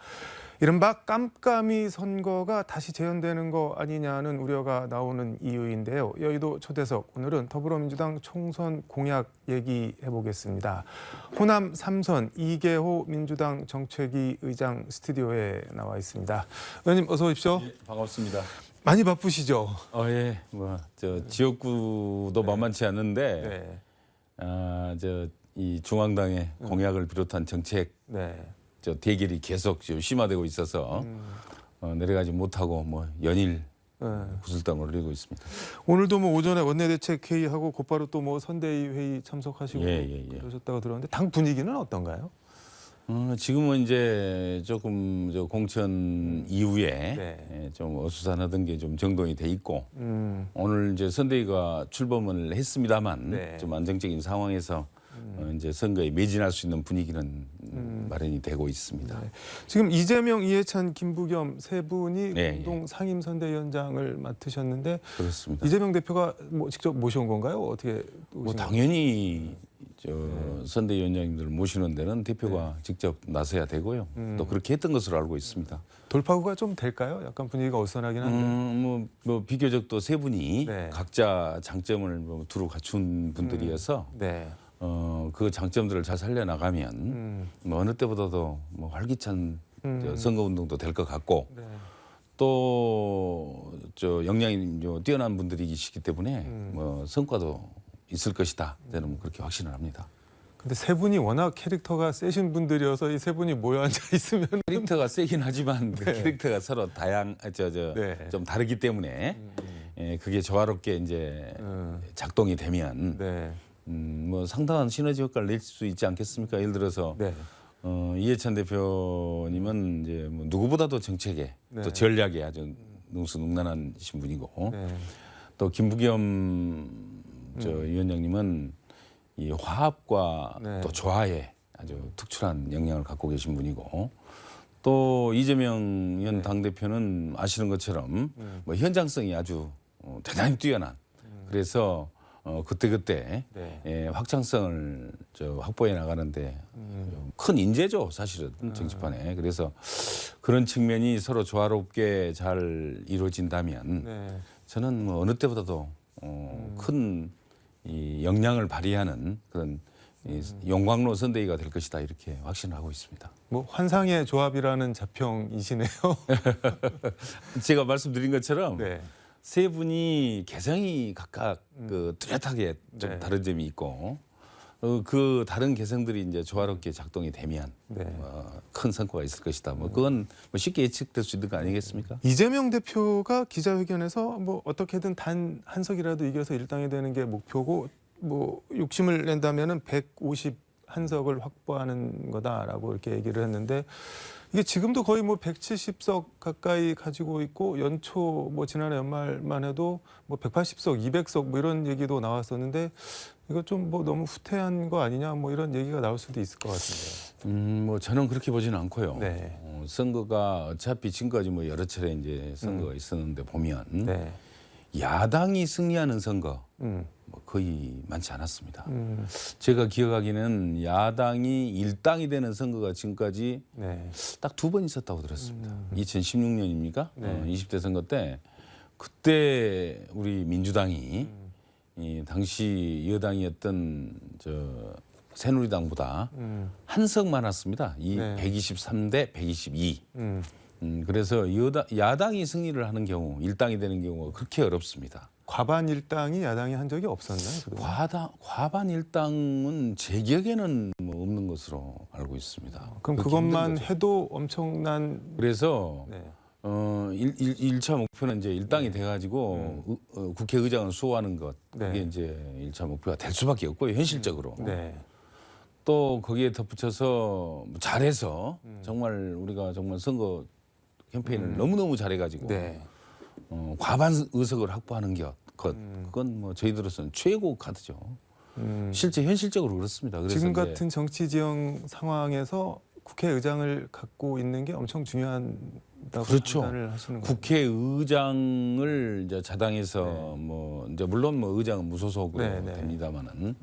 이른바 깜깜이 선거가 다시 재현되는 거 아니냐는 우려가 나오는 이유인데요. 여의도 초대석, 오늘은 더불어민주당 총선 공약 얘기해 보겠습니다. 호남 3선 이계호 민주당 정책위 의장 스튜디오에 나와 있습니다. 의원님 어서 오십시오. 예, 반갑습니다. 많이 바쁘시죠? 예, 지역구도 만만치 않은데, 네. 이 중앙당의 공약을 비롯한 정책 네. 대결이 계속 지금 심화되고 있어서 내려가지 못하고 연일 구슬땀을 흘리고 있습니다. 오늘도 오전에 원내대책 회의하고 곧바로 또 선대위 회의 참석하시고 예. 그러셨다고 들었는데 당 분위기는 어떤가요? 지금은 이제 조금 공천 이후에 좀 어수선하던 게 좀 정돈이 돼 있고 오늘 이제 선대위가 출범을 했습니다만 좀 안정적인 상황에서 이제 선거에 매진할 수 있는 분위기는 마련이 되고 있습니다. 네. 지금 이재명, 이해찬, 김부겸 세 분이 네, 공동 상임선대위원장을 맡으셨는데 그렇습니다. 이재명 대표가 직접 모셔온 건가요? 어떻게 오신 당연히 선대위원장님들 모시는 데는 대표가 직접 나서야 되고요. 또 그렇게 했던 것으로 알고 있습니다. 돌파구가 좀 될까요? 약간 분위기가 어수선하긴 한데. 비교적 또 세 분이 네. 각자 장점을 두루 갖춘 분들이어서 네. 그 장점들을 잘 살려나가면 어느 때보다도 활기찬 선거운동도 될 것 같고 네. 또 역량이 뛰어난 분들이시기 때문에 성과도 있을 것이다. 저는 그렇게 확신을 합니다. 근데 세 분이 워낙 캐릭터가 세신 분들이어서 이 세 분이 모여 앉아 있으면 캐릭터가 세긴 하지만 그 네. 캐릭터가 서로 네. 좀 다르기 때문에 그게 조화롭게 이제 작동이 되면 네. 뭐 상당한 시너지 효과를 낼 수 있지 않겠습니까? 예를 들어서 네. 이해찬 대표님은 이제 뭐 누구보다도 정책에 네. 또 전략에 아주 능수능란하신 분이고 네. 또 김부겸 위원장님은 이 화합과 네. 또 조화에 아주 특출한 역량을 갖고 계신 분이고 또 이재명 현 네. 당대표는 아시는 것처럼 뭐 현장성이 아주 대단히 뛰어난 그래서 그때그때 네. 확장성을 확보해 나가는데 큰 인재죠 사실은 정치판에. 그래서 그런 측면이 서로 조화롭게 잘 이루어진다면 네. 저는 뭐 어느 때보다도 큰 이 역량을 발휘하는 그런 이 용광로 선대위가 될 것이다 이렇게 확신을 하고 있습니다. 뭐 환상의 조합이라는 자평이시네요. 제가 말씀드린 것처럼 네. 세 분이 개성이 각각 그 뚜렷하게 좀 네. 다른 점이 있고 그 다른 개성들이 이제 조화롭게 작동이 되면 네. 큰 성과가 있을 것이다. 뭐 그건 뭐 쉽게 예측될 수 있는 거 아니겠습니까? 이재명 대표가 기자회견에서 뭐 어떻게든 단 한 석이라도 이겨서 일당이 되는 게 목표고 뭐 욕심을 낸다면은 151석을 확보하는 거다라고 이렇게 얘기를 했는데 이게 지금도 거의 뭐 170석 가까이 가지고 있고 연초 뭐 지난해 연말만 해도 뭐 180석, 200석 뭐 이런 얘기도 나왔었는데 이거 좀 뭐 너무 후퇴한 거 아니냐 뭐 이런 얘기가 나올 수도 있을 것 같은데요. 뭐 저는 그렇게 보지는 않고요. 네. 선거가 어차피 지금까지 뭐 여러 차례 이제 선거가 있었는데 보면 네. 야당이 승리하는 선거 음. 뭐 거의 많지 않았습니다. 제가 기억하기는 야당이 일당이 되는 선거가 지금까지 네. 딱 2번 있었다고 들었습니다. 2016년입니까? 네. 20대 선거 때 그때 우리 민주당이 이 당시 여당이었던 새누리당보다 한 석 많았습니다. 이 네. 123대 122. 음. 그래서 야당이 승리를 하는 경우, 일당이 되는 경우가 그렇게 어렵습니다. 과반 일당이 야당이 한 적이 없었나요? 그동안? 과반 일당은 제 기억에는 뭐 없는 것으로 알고 있습니다. 그럼 그렇게 그것만 힘든 거죠. 해도 엄청난 그래서 네. 1차 목표는 이제 일당이 돼가지고 국회의장을 수호하는 것 그게 네. 이제 1차 목표가 될 수밖에 없고요 현실적으로. 네. 또 거기에 덧붙여서 잘해서 정말 우리가 정말 선거 캠페인을 너무너무 잘해가지고 네. 과반 의석을 확보하는 것 그건 뭐 저희들로서는 최고 카드죠. 실제 현실적으로 그렇습니다. 그래서 지금 이제 같은 정치 지형 상황에서 국회의장을 갖고 있는 게 엄청 중요하다고 그렇죠. 판단을 하시는 거예요. 국회의장을 이제 자당에서 뭐 이제 물론 뭐 의장은 무소속으로 네, 네. 됩니다만은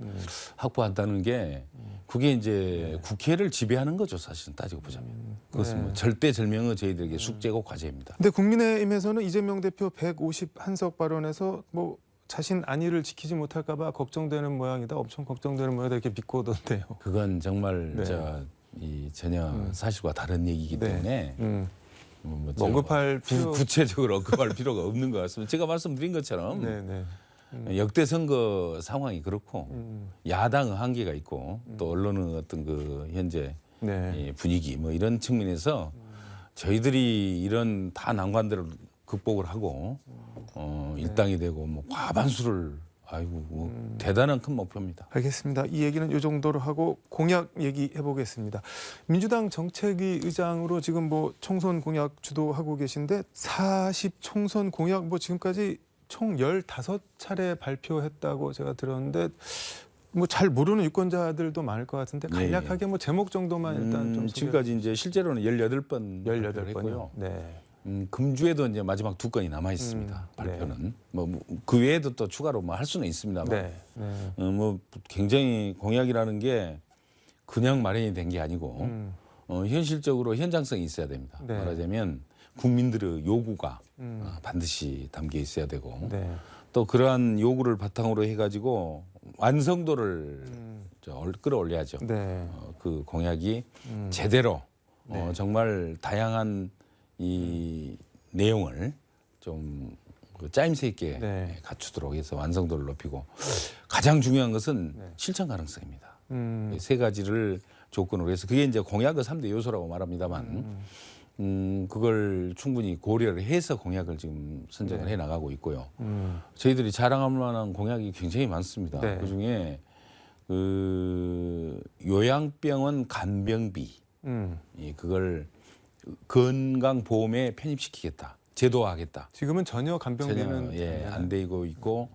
확보한다는 게 그게 이제 국회를 지배하는 거죠 사실은 따지고 보자면 그것은 네. 뭐 절대절명의 저희들에게 숙제고 과제입니다. 근데 국민의힘에서는 이재명 대표 151석 발언에서 뭐 자신 안위를 지키지 못할까 봐 걱정되는 모양이다. 엄청 걱정되는 모양이다. 이렇게 믿고 오던데요. 그건 정말 네. 이 전혀 사실과 다른 얘기이기 네. 때문에 뭐 제가 언급할 필요 구체적으로 언급할 필요가 없는 것 같습니다. 제가 말씀드린 것처럼 네, 네. 역대 선거 상황이 그렇고 야당의 한계가 있고 또 언론의 어떤 그 현재 네. 이 분위기 뭐 이런 측면에서 저희들이 이런 다 난관들을 극복을 하고 일당이 되고 뭐 과반수를 아이고 뭐 대단한 큰 목표입니다. 알겠습니다. 이 얘기는 이 정도로 하고 공약 얘기해 보겠습니다. 민주당 정책위 의장으로 지금 뭐 총선 공약 주도하고 계신데 40 총선 공약 뭐 지금까지 총 15차례 발표했다고 제가 들었는데 뭐 잘 모르는 유권자들도 많을 것 같은데 간략하게 뭐 제목 정도만 일단 좀 지금까지 이제 실제로는 18번 18번이요. 네. 금주에도 이제 마지막 2건이 남아 있습니다. 발표는 뭐 그 외에도 또 추가로 뭐 할 수는 있습니다만 네. 네. 뭐 굉장히 공약이라는 게 그냥 마련이 된 게 아니고 현실적으로 현장성이 있어야 됩니다. 네. 말하자면 국민들의 요구가 반드시 담겨 있어야 되고 네. 또 그러한 요구를 바탕으로 해가지고 완성도를 끌어올려야죠. 네. 그 공약이 제대로 네. 정말 다양한 이 내용을 좀 짜임새 있게 네. 갖추도록 해서 완성도를 높이고 가장 중요한 것은 실천 가능성입니다. 세 가지를 조건으로 해서 그게 이제 공약의 3대 요소라고 말합니다만 그걸 충분히 고려를 해서 공약을 지금 선정을 해 나가고 있고요. 저희들이 자랑할 만한 공약이 굉장히 많습니다. 네. 그중에 그 요양병원 간병비 그걸 건강보험에 편입시키겠다. 제도화하겠다. 지금은 전혀 간병비는 전혀 안 되고 있고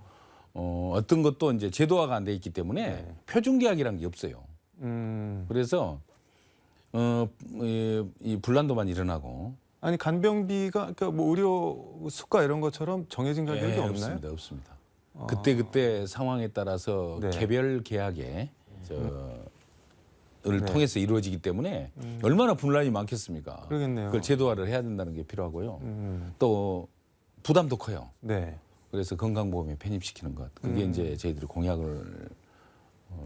어떤 것도 이제 제도화가 안 돼 있기 때문에 네. 표준계약이라는 게 없어요. 그래서 이 분란도만 일어나고 아니 간병비가 그러니까 뭐 의료 수가 이런 것처럼 정해진 가격이 없나요? 없습니다. 그때 상황에 따라서 네. 개별 계약에 를 통해서 이루어지기 때문에 얼마나 분란이 많겠습니까? 그러겠네요. 그걸 제도화를 해야 된다는 게 필요하고요. 또 부담도 커요. 네. 그래서 건강보험에 편입시키는 것. 그게 이제 저희들이 공약을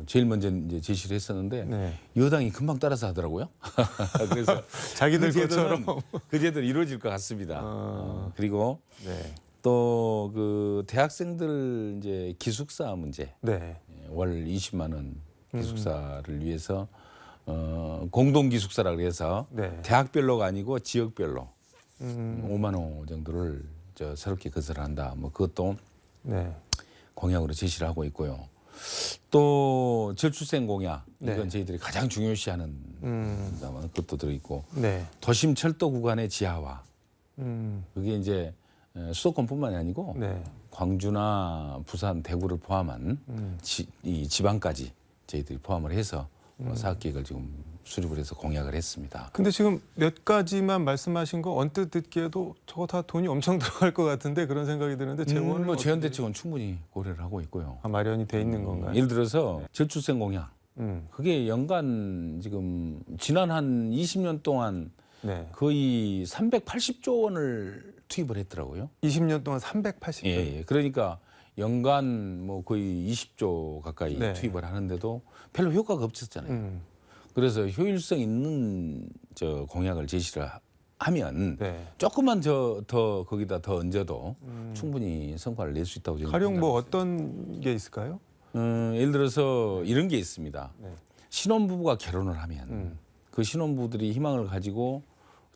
제일 먼저 이제 제시를 했었는데 네. 여당이 금방 따라서 하더라고요. 그래서 자기들 그 것처럼. 그 제도는 이루어질 것 같습니다. 그리고 네. 또 그 대학생들 이제 기숙사 문제 네. 월 20만 원 기숙사를 위해서 공동 기숙사라 그래서 네. 대학별로가 아니고 지역별로 5만 원 정도를 새롭게 건설한다. 뭐 그것도 네. 공약으로 제시를 하고 있고요. 또 저출생 공약 네. 이건 저희들이 가장 중요시하는 그것도 들어있고 네. 도심 철도 구간의 지하화 음. 그게 이제 수도권뿐만이 아니고 네. 광주나 부산, 대구를 포함한 이 지방까지 저희들이 포함을 해서 사업 계획을 지금 수립을 해서 공약을 했습니다. 근데 지금 몇 가지만 말씀하신 거 언뜻 듣기에도 저거 다 돈이 엄청 들어갈 것 같은데 그런 생각이 드는데 재원은 뭐 재원 어떻게- 대책은 충분히 고려를 하고 있고요. 마련이 돼 있는 건가요? 예를 들어서 저출생 공약 음. 그게 연간 지금 지난 한 20년 동안 네. 거의 380조 원을 투입을 했더라고요. 20년 동안 380조. 예. 그러니까 연간 뭐 거의 20조 가까이 네. 투입을 하는데도 별로 효과가 없었잖아요. 음. 그래서 효율성 있는 공약을 제시를 하면 네. 조금만 더 거기다 더 얹어도 충분히 성과를 낼 수 있다고 저는 가령 뭐 생각합니다. 어떤 게 있을까요? 예를 들어서 이런 게 있습니다. 네. 신혼부부가 결혼을 하면 그 신혼부부들이 희망을 가지고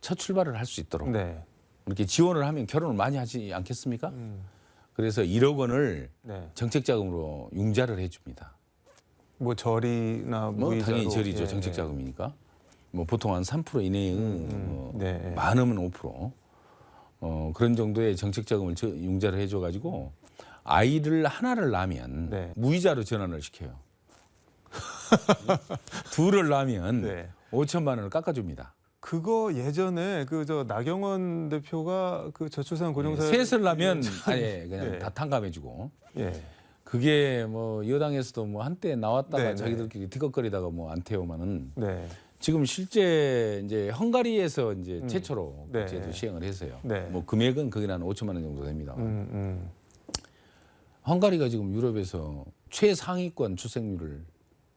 첫 출발을 할 수 있도록 네. 이렇게 지원을 하면 결혼을 많이 하지 않겠습니까? 그래서 1억 원을 네. 정책자금으로 융자를 해줍니다. 뭐 절이나 뭐 무이자로. 당연히 절이죠. 예, 정책자금이니까. 뭐 보통 한 3% 이내의 뭐 네. 많으면 5%. 그런 정도의 정책자금을 융자를 해줘가지고 아이를 하나를 낳으면 네. 무이자로 전환을 시켜요. 둘을 낳으면 네. 5천만 원을 깎아줍니다. 그거 예전에 그 저 나경원 대표가 그 저출산 고령사 셋을 낳으면 아예 그냥 네. 다 탕감해주고. 예. 그게 뭐 여당에서도 뭐 한때 나왔다가 네, 자기들끼리 티격거리다가 뭐 안 태우면은 네. 지금 실제 이제 헝가리에서 이제 최초로 네. 제도 시행을 해서요. 네. 뭐 금액은 거기 한 5천만 원 정도 됩니다. 음. 헝가리가 지금 유럽에서 최상위권 출생률을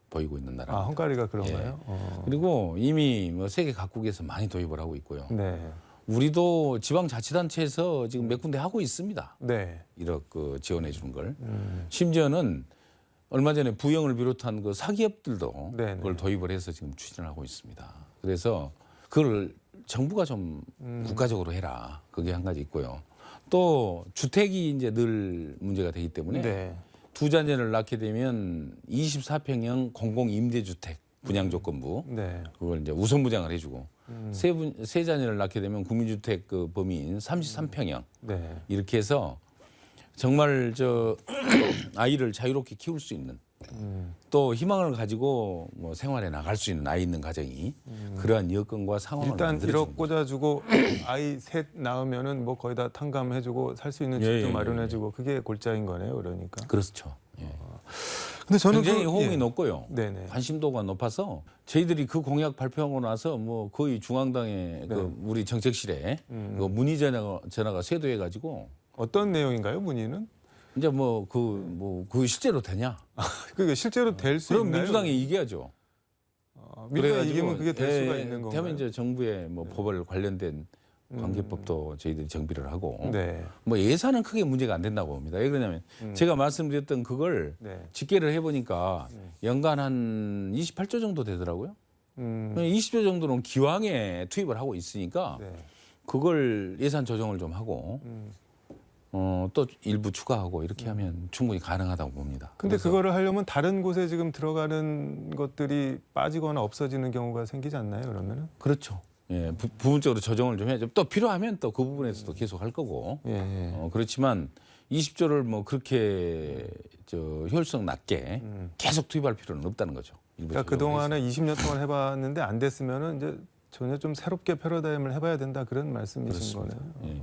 보이고 있는 나라. 아, 헝가리가 예. 그런가요? 그리고 이미 뭐 세계 각국에서 많이 도입을 하고 있고요. 네. 우리도 지방자치단체에서 지금 몇 군데 하고 있습니다. 네. 이렇게 지원해 주는 걸. 심지어는 얼마 전에 부영을 비롯한 그 사기업들도 네네. 그걸 도입을 해서 지금 추진을 하고 있습니다. 그래서 그걸 정부가 좀 국가적으로 해라. 그게 한 가지 있고요. 또 주택이 이제 늘 문제가 되기 때문에 네. 두 자녀를 낳게 되면 24평형 공공임대주택 분양조건부 네. 그걸 이제 우선 부장을 해주고 세 자녀를 낳게 되면 국민주택 그 범위인 33평형 네. 이렇게 해서 정말 아이를 자유롭게 키울 수 있는 또 희망을 가지고 뭐 생활에 나갈 수 있는 아이 있는 가정이 그러한 여건과 상황을 일단 만들어주는 1억 꽂아주고 아이 셋 낳으면은 뭐 거의 다 탕감해주고 살 수 있는 예, 집도 예, 마련해주고 그게 골자인 거네요, 그러니까. 그렇죠. 예. 근데 저는 굉장히 호응이 예. 높고요. 네네. 관심도가 높아서 저희들이 그 공약 발표하고 나서 뭐 거의 중앙당의 그 우리 정책실에 그 문의 전화가 쇄도해가지고 어떤 내용인가요, 문의는? 이제 그 실제로 되냐? 그게 실제로 될 수 그럼 있나요? 민주당이 이겨야죠. 민주당이 이기면 그게 될 수가 있는 건가요? 대면 이제 정부의 뭐 법을 관련된 관계법도 저희들이 정비를 하고 네. 뭐 예산은 크게 문제가 안 된다고 봅니다. 왜 그러냐면 제가 말씀드렸던 그걸 네. 집계를 해보니까 연간 한 28조 정도 되더라고요. 음. 20조 정도는 기왕에 투입을 하고 있으니까 네. 그걸 예산 조정을 좀 하고 또 일부 추가하고 이렇게 하면 충분히 가능하다고 봅니다. 근데 그래서 그거를 하려면 다른 곳에 지금 들어가는 것들이 빠지거나 없어지는 경우가 생기지 않나요? 그러면은? 그렇죠. 예, 부분적으로 조정을 좀 해야죠. 또 필요하면 또 그 부분에서도 계속 할 거고. 예. 예. 그렇지만 20조를 뭐 그렇게 효율성 낮게 계속 투입할 필요는 없다는 거죠. 일부 그러니까 그 조정을 동안에 20년 동안 해봤는데 안 됐으면은 이제 전혀 좀 새롭게 패러다임을 해봐야 된다 그런 말씀이신 그렇습니다. 거네요. 예.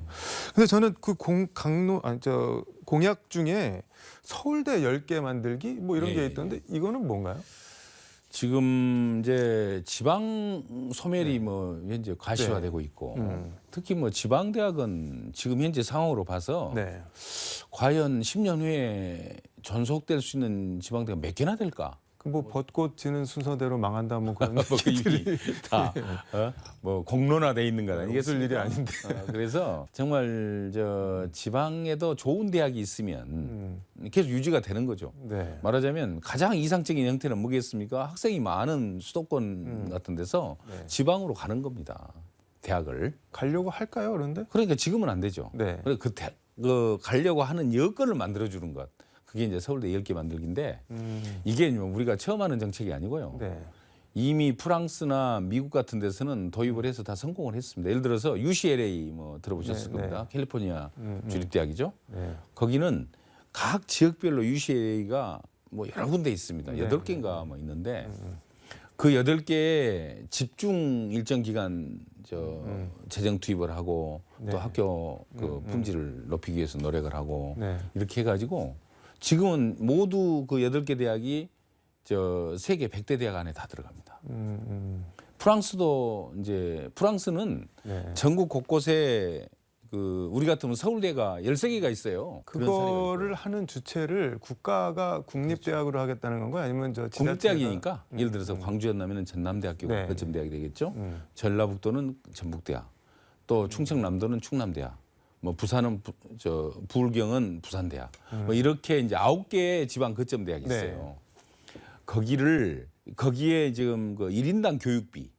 근데 저는 그 공약 중에 서울대 10개 만들기 뭐 이런 예, 게 예, 있던데 이거는 뭔가요? 지금 이제 지방 소멸이 뭐 현재 과시화되고 있고 특히 뭐 지방 대학은 지금 현재 상황으로 봐서 네. 과연 10년 후에 전속될 수 있는 지방 대학 몇 개나 될까? 그 뭐 벚꽃 지는 순서대로 망한다 뭐 그런 뭐 이미 다 뭐 공론화돼 있는 건 웃을 아니겠습니까? 일이 아닌데. 그래서 정말 지방에도 좋은 대학이 있으면 계속 유지가 되는 거죠. 네. 말하자면 가장 이상적인 형태는 뭐겠습니까? 학생이 많은 수도권 같은 데서 네. 지방으로 가는 겁니다. 대학을. 가려고 할까요? 그런데? 그러니까 지금은 안 되죠. 네. 그 가려고 하는 여건을 만들어 주는 것. 그게 이제 서울대 10개 만들기인데 이게 우리가 처음 하는 정책이 아니고요. 네. 이미 프랑스나 미국 같은 데서는 도입을 해서 다 성공을 했습니다. 예를 들어서 UCLA 뭐 들어보셨을 네, 겁니다. 캘리포니아 주립대학이죠. 네. 거기는 각 지역별로 UCLA가 뭐 여러 군데 있습니다. 네. 8개인가 뭐 있는데 그 8개에 집중 일정 기간 재정 투입을 하고 네. 또 학교 그 품질을 높이기 위해서 노력을 하고 네. 이렇게 해가지고 지금은 모두 그 8개 대학이 세계 100대 대학 안에 다 들어갑니다. 프랑스도 이제 프랑스는 네. 전국 곳곳에 그 우리 같으면 서울대가 13개가 있어요. 그런 사례가 그거를 하는 주체를 국가가 국립대학으로 하겠다는 건가요? 아니면 저 지자체가- 국립대학이니까 예를 들어서 광주였다면 전남대학교가 네. 거점대학이 되겠죠. 전라북도는 전북대학, 또 충청남도는 충남대학, 뭐 부산은 부울경은 부산대학, 뭐 이렇게 이제 9개의 지방 거점 대학이 있어요. 거기에 지금 그 1인당 교육비,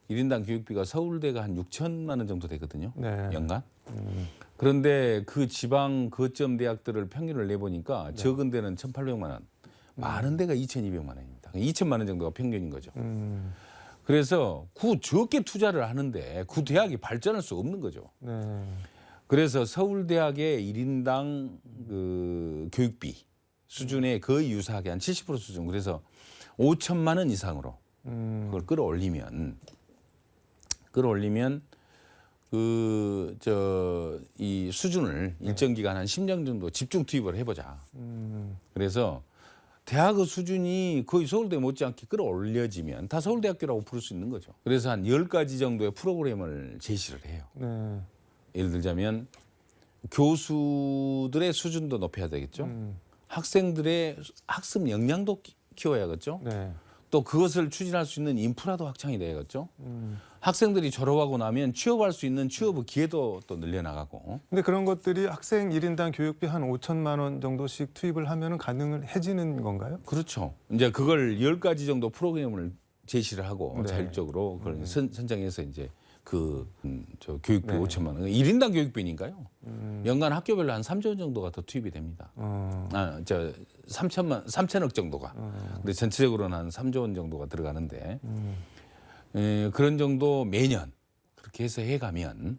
1인당 교육비가 서울대가 한 6천만 원 정도 되거든요. 네. 연간. 그런데 그 지방 거점 대학들을 평균을 내보니까 적은 데는 1,800만 원, 많은 데가 2,200만 원입니다. 2천만 원 정도가 평균인 거죠. 그래서 적게 투자를 하는데 그 대학이 발전할 수 없는 거죠. 네. 그래서 서울대학의 1인당 그 교육비 수준에 거의 유사하게 한 70% 수준. 그래서 5천만 원 이상으로 그걸 끌어올리면 이 수준을 일정 기간 한 10년 정도 집중 투입을 해보자. 그래서 대학의 수준이 거의 서울대 못지않게 끌어올려지면 다 서울대학교라고 부를 수 있는 거죠. 그래서 한 10가지 정도의 프로그램을 제시를 해요. 네. 예를 들자면 교수들의 수준도 높여야 되겠죠. 학생들의 학습 역량도 키워야겠죠. 네. 또 그것을 추진할 수 있는 인프라도 확장이 돼야겠죠. 학생들이 졸업하고 나면 취업할 수 있는 취업의 기회도 또 늘려나가고. 근데 그런 것들이 학생 1인당 교육비 한 5천만 원 정도씩 투입을 하면은 가능해지는 건가요? 그렇죠. 이제 그걸 10가지 정도 프로그램을 제시를 하고 네. 자율적으로 그걸 선정해서 이제 저 교육비 네. 5천만 원. 1인당 교육비니까요. 연간 학교별로 한 3조 원 정도가 더 투입이 됩니다. 3천억 정도가. 근데 전체적으로는 한 3조 원 정도가 들어가는데 그런 정도 매년 그렇게 해서 해가면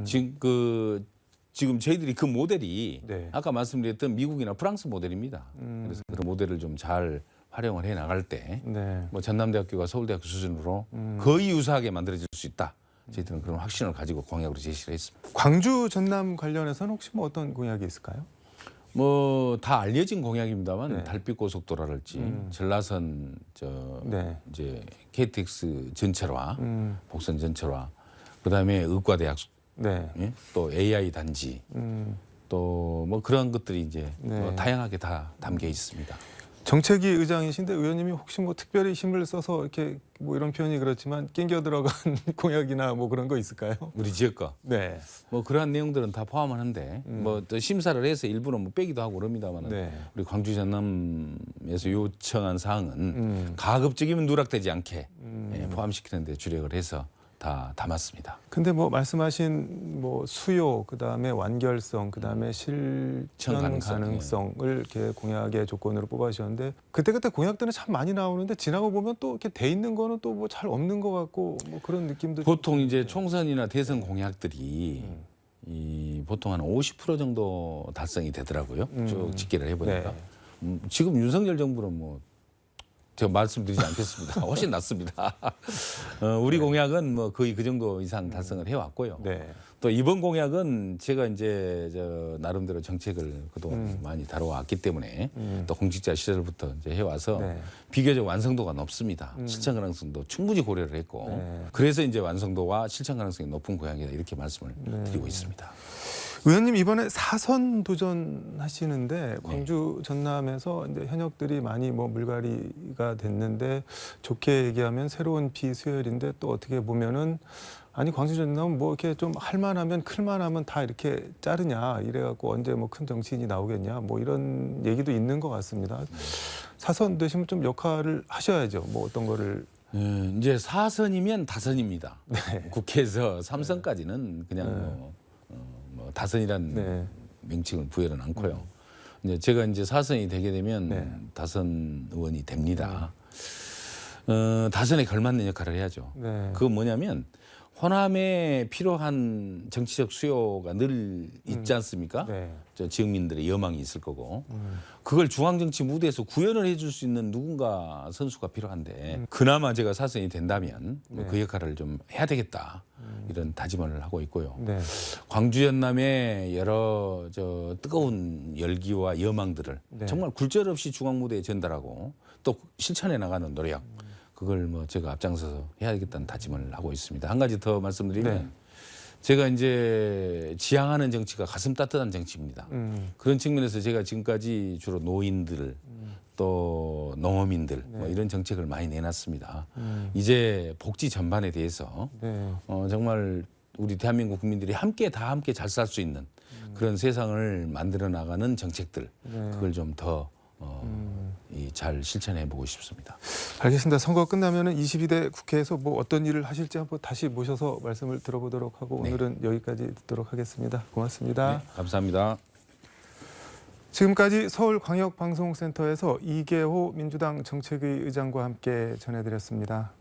지금 저희들이 그 모델이 네. 아까 말씀드렸던 미국이나 프랑스 모델입니다. 그래서 그런 모델을 좀 잘 활용을 해 나갈 때 네. 뭐 전남대학교가 서울대학교 수준으로 거의 유사하게 만들어질 수 있다. 저희들은 그런 확신을 가지고 공약으로 제시를 했습니다. 광주 전남 관련해서는 혹시 뭐 어떤 공약이 있을까요? 뭐 다 알려진 공약입니다만 네. 달빛 고속도로랄지 전라선 네. 이제 KTX 전철화, 복선 전철화, 그다음에 의과대학, 네. 예? 또 AI 단지, 또 뭐 그런 것들이 이제 네. 뭐 다양하게 다 담겨 있습니다. 정책위 의장이신데 의원님이 혹시 뭐 특별히 힘을 써서 이렇게 뭐 이런 표현이 그렇지만 낑겨 들어간 공약이나 뭐 그런 거 있을까요? 우리 지역 거. 네. 뭐 그러한 내용들은 다 포함하는데 뭐 또 심사를 해서 일부는 뭐 빼기도 하고 그럽니다만 네. 우리 광주 전남에서 요청한 사항은 가급적이면 누락되지 않게 포함시키는 데 주력을 해서 다 담았습니다. 근데 뭐 말씀하신 뭐 수요, 그다음에 완결성, 그다음에 실천 가능성, 가능성을 이렇게 공약의 조건으로 뽑아주셨는데 그때 공약들은 참 많이 나오는데 지나고 보면 또 이렇게 돼 있는 거는 또 뭐 잘 없는 것 같고 뭐 그런 느낌도 보통 이제 총선이나 대선 공약들이 이 보통 한 50% 정도 달성이 되더라고요. 쭉 집계를 해보니까. 네. 지금 윤석열 정부는 뭐 제가 말씀드리지 않겠습니다. 훨씬 낫습니다. 우리 공약은 뭐 거의 그 정도 이상 달성을 해왔고요. 네. 또 이번 공약은 제가 이제 나름대로 정책을 그동안 많이 다뤄왔기 때문에 또 공직자 시절부터 이제 해와서 네. 비교적 완성도가 높습니다. 실천 가능성도 충분히 고려를 했고 네. 그래서 이제 완성도와 실천 가능성이 높은 공약이다 이렇게 말씀을 드리고 있습니다. 의원님 이번에 4선 도전하시는데 광주 전남에서 이제 현역들이 많이 뭐 물갈이가 됐는데 좋게 얘기하면 새로운 비수혈인데 또 어떻게 보면은 아니 광주 전남은 뭐 이렇게 좀 할만하면 클만하면 다 이렇게 자르냐 이래갖고 언제 뭐 큰 정치인이 나오겠냐 뭐 이런 얘기도 있는 것 같습니다. 4선 되시면 좀 역할을 하셔야죠. 뭐 어떤 거를 이제 4선이면 다선입니다. 네. 국회에서 3선까지는 그냥 뭐 다선이란 네. 명칭을 부여는 않고요. 이제 제가 이제 4선이 되게 되면 네. 다선 의원이 됩니다. 다선에 걸맞는 역할을 해야죠. 네. 그건 뭐냐면 호남에 필요한 정치적 수요가 늘 있지 않습니까? 네. 저 지역민들의 여망이 있을 거고 그걸 중앙정치 무대에서 구현을 해줄 수 있는 누군가 선수가 필요한데 그나마 제가 4선이 된다면 네. 그 역할을 좀 해야 되겠다 이런 다짐을 하고 있고요. 네. 광주 전남의 여러 뜨거운 열기와 여망들을 네. 정말 굴절없이 중앙 무대에 전달하고 또 실천해 나가는 노력 그걸 뭐 제가 앞장서서 해야겠다는 다짐을 하고 있습니다. 한 가지 더 말씀드리면 네. 제가 이제 지향하는 정치가 가슴 따뜻한 정치입니다. 그런 측면에서 제가 지금까지 주로 노인들 또 농어민들 뭐 이런 정책을 많이 내놨습니다. 이제 복지 전반에 대해서 네. 정말 우리 대한민국 국민들이 함께 잘 살 수 있는 그런 세상을 만들어 나가는 정책들 그걸 좀 더 잘 실천해 보고 싶습니다. 알겠습니다. 선거 끝나면은 22대 국회에서 뭐 어떤 일을 하실지 한번 다시 모셔서 말씀을 들어보도록 하고 네. 오늘은 여기까지 듣도록 하겠습니다. 고맙습니다. 네, 감사합니다. 지금까지 서울광역방송센터에서 이계호 민주당 정책위 의장과 함께 전해드렸습니다.